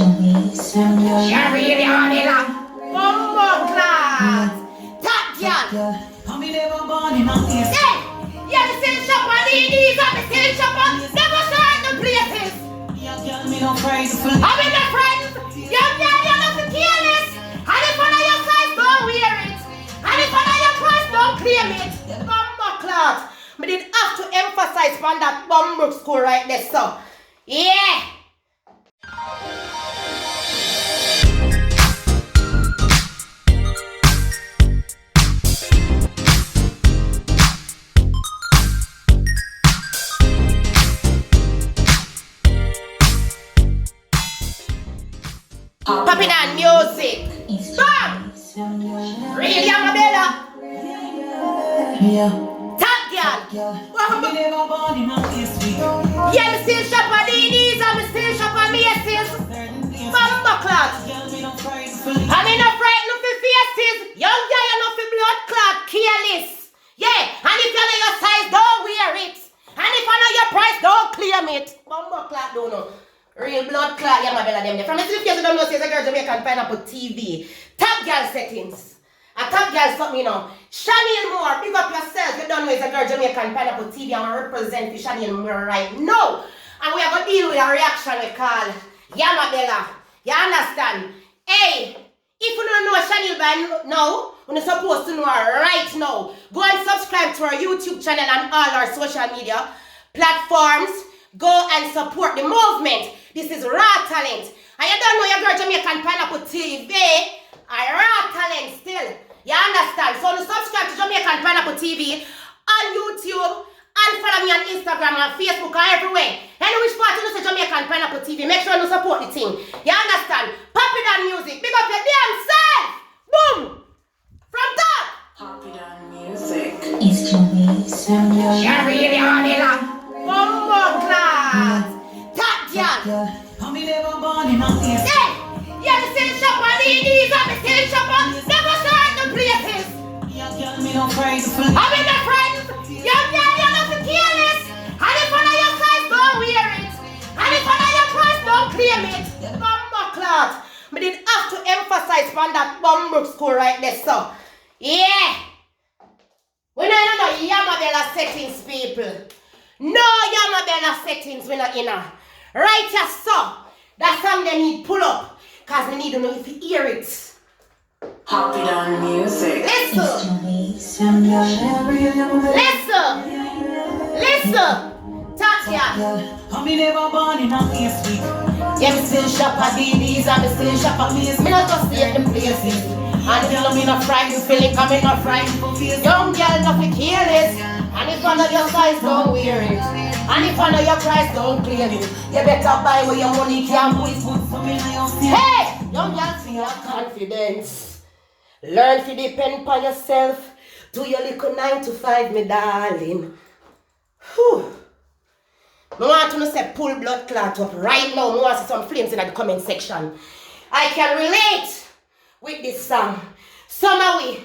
Sherry Anila, Bumbo class, top girl. Hey, you're the same shopper, these are the same shopper. Never start the places. I'm in the friends. Young girl, you're not the careless. And if one of your size, don't wear it. And if one of your price, don't claim it. Bumbo class. But did have to emphasize on that Bumbo school right there, so. Yeah. Popping on music. Bam! Radio Mabella. Top girl. Yeah, me still shop on these and me still shop on Macy's. Bumbo clot. I'm in a fright no for faces. Young guy you know for blood clot. Careless. Yeah, and if you know your size, don't wear it. And if I know your price, don't claim it. Bumbo clot don't know. Real blood clot, yeah, my bella them there. From the city, you don't know, says a girl Jamaican Pineapple TV. Top girl settings. A top girl something, you know. Chanel Moore, big up yourself. You don't know it's a girl Jamaican Pineapple TV. I'm going to represent the Chanel Moore right now. And we are going to deal with a reaction we call Yama Bella. You understand? Hey, if you don't know Chanel by now, you're supposed to know her right now. Go and subscribe to our YouTube channel and all our social media platforms. Go and support the movement. This is Raw Talent. And you don't know your girl Jamaican Pineapple TV. I Raw Talent still. You understand? So you subscribe to Jamaican Pineapple TV on YouTube and follow me on Instagram and Facebook and everywhere. Any which part you know say Jamaican Pineapple TV, make sure you support the thing. You understand? Pop it on music. Big up your damn self. Boom. From top. Pop it on music. It's Joey Samuel. Sherry Anila. Bumbo class. Top girl. Hey, you're the same shopper, these are the same shopper. Never start the places. I'm in the friends. Young girl, you're not the careless. And if one of your size, don't wear it. And if one of your price, don't claim it. Bumbo class. But did have to emphasize on that Bumbo school right there, so. Yeah. We don't know Yama Bella settings, people. No Yama Bella settings, we're not in her. Right here, so. That's something they need pull up. Because we need to know if you hear it. Pop it on music. Listen. Joey Samuel. Listen. Listen. Tatya. Yeah, me still shop at DDs and me still shop at Macy's. Me not just stay at them places. And if you me not frightened, feeling come in not frightened. Young girl not be careless. And if one of your size, don't wear it. And if one of your price, don't claim it. You better buy where your money can put. Hey! Young girl, feel confidence. Learn to depend on yourself. Do your little 9 to 5, me darling. Whew. I want to say pull blood clot up right now. I want to see some flames in the comment section. I can relate with this song. Some of we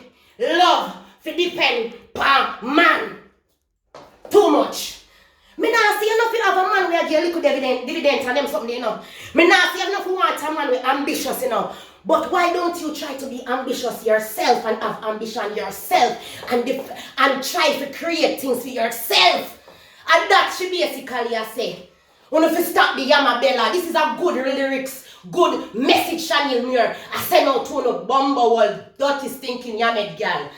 love to depend on man. Too much. Me not see enough you have a man where you little dividend and them something, you know. Me not see enough you want a man with ambitious, you know. But why don't you try to be ambitious yourself and have ambition yourself and try to create things for yourself? And that should basically I say. When if you stop the Yama Bella, this is a good lyrics, good message Chanel Muir. I send out to no bumble wall, dirty stinking Yamed girl.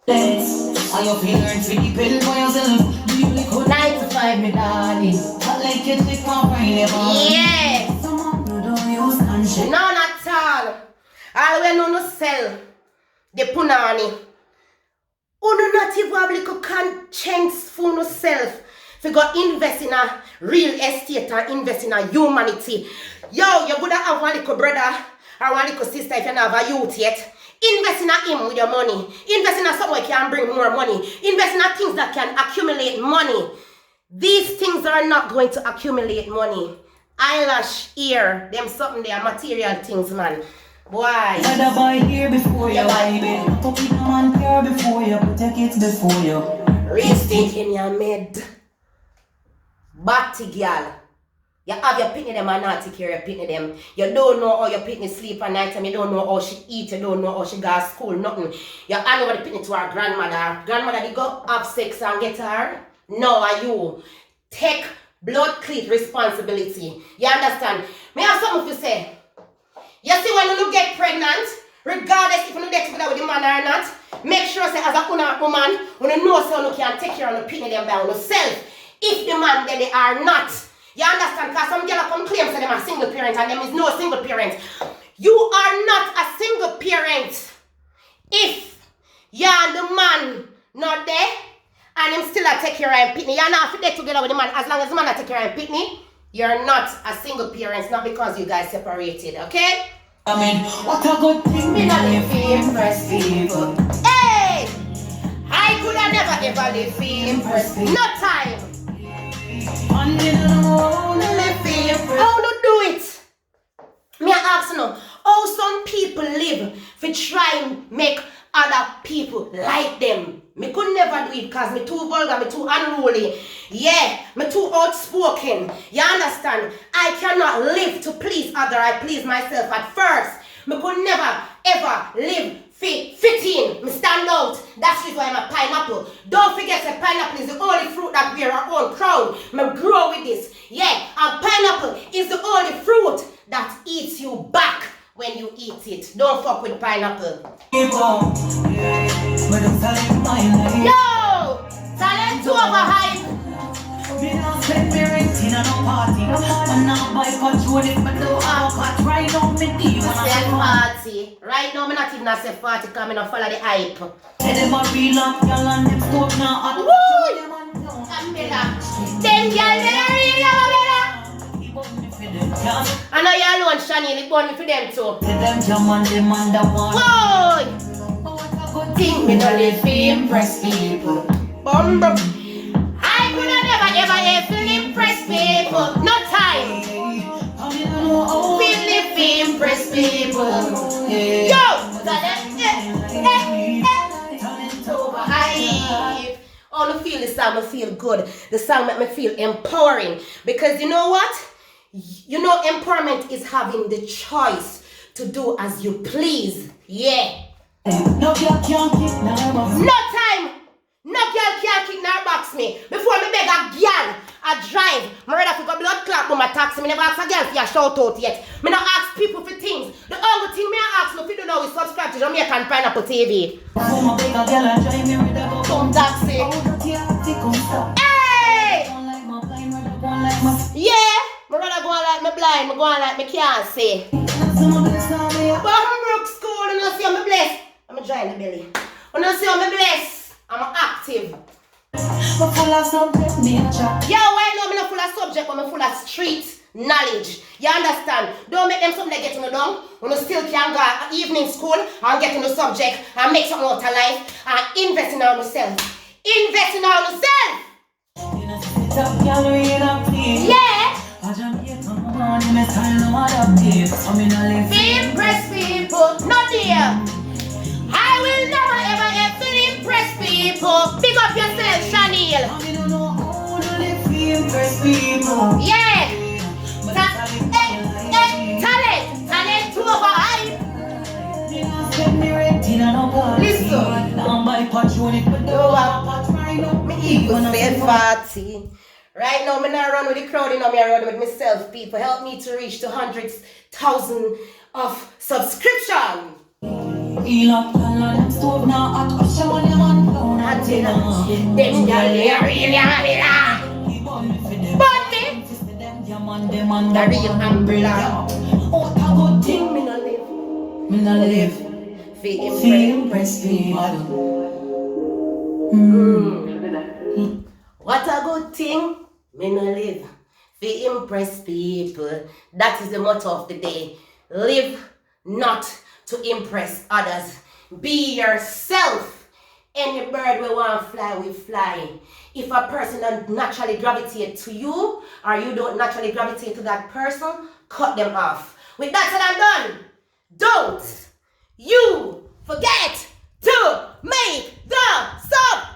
I hope you learn to depend on yourself. 9 to 5, me darling. I like it, they can't find it. Yes. Someone who don't use conscience. No, not all. All we know no sell the punani. Uno not even have little conscience for no self. If you go invest in a real estate or invest in a humanity. Yo, you would have one little brother or one little sister if you don't have a youth yet. Invest in a him with your money. Invest in a something that can bring more money. Invest in a things that can accumulate money. These things are not going to accumulate money. Eyelash, ear, them something they are material things, man. Why? Let a boy here before you buy it. To keep a man here before you, put your kids before you. Real stink in your mid. Batty girl. You have your pitney them and not take care of your pitney them. You don't know how your pitney sleep at night time. You don't know how she eat. You don't know how she go to school. Nothing. You hand over the pitney to her grandmother. Grandmother, they go have sex and get her. No, are you? Take blood cleat responsibility. You understand? Me have something to say. You see when you get pregnant, regardless if you get together with the man or not, make sure say as a woman, when you know so you can take care of the pitney them by yourself. If the man there they are not. You understand? Because some girls come claim say them are single parents and them is no single parent. You are not a single parent. If you and the man not there and him still take care of him pitney, you're not fit there together with the man as long as the man take care of him pitney. You're not a single parent, not because you guys separated, okay? I mean, what a good thing. Me not live for impress people. Hey! I could have never ever live for impress people. No time. How to do it? Me ask you, how some people live for try and make other people like them. Me could never do it because me too vulgar, me too unruly. Yeah, me too outspoken. You understand? I cannot live to please others. I please myself at first. Me could never ever live fitting. Me stand out. That's why I'm a pineapple. Don't forget that pineapple is the only fruit that wear our own crown. Me grow with this. Yeah, and pineapple is the only fruit that eats you back when you eat it. Don't fuck with pineapple. Yo! Talent to overhype. Me not spend me rent in a no party. I'm not by control it, but no alcohol. Right now, me deep. Say party. Right now, me not even say party because me not follow the hype. Say them a real up, y'all and them stop now. Woo! Them y'all never really have I know you alone, Shani, it born me for them too. Them jam and them and the one. Boy! Think me no live for impress people. Bumbo. I could have never ever impress people. No time. We live for impress people. Yo! Oh, I feel this song, I feel good. The song make me feel empowering. Because you know what? You know, empowerment is having the choice to do as you please. Yeah. No girl can't kick no box. No time. No girl can't kick nor box me. Before me beg a girl, I drive. My rather for go blood clot for my taxi. Me never ask a girl for a shout out yet. Me not ask people for things. The only thing me I ask no if you don't know is subscribe to Jamaican Pineapple TV. Before my beg a girl and drive me with a Come taxi. Hey! Yeah. My brother go on like me blind, me go on like me can't see. Bumbrook school, you know see how me blessed. I'm a dry in the belly. You know see how me blessed. I'm active. But full of subject nature. Yo, why know me not full of subject, but me full of street knowledge. You understand? Don't make them something that get you down. When you still can go evening school and get in the subject and make something out of life and invest in yourself. Invest in yourself. Yeah. Impress people, not here. I will never ever impress people. Pick up yourself, Chanel. Yeah. Talent to overhype. Listen. Me equal spend party. Right now, I'm not run with the crowd, you know, I run with myself, people. Help me to reach 200,000 of subscription. Them but me, the real umbrella. Good thing me no live. For impress people. What a good thing. Me no live for impress people. That is the motto of the day. Live not to impress others. Be yourself. Any bird we want to fly, we fly. If a person don't naturally gravitate to you, or you don't naturally gravitate to that person, cut them off. With that said and done, don't you forget to make the sub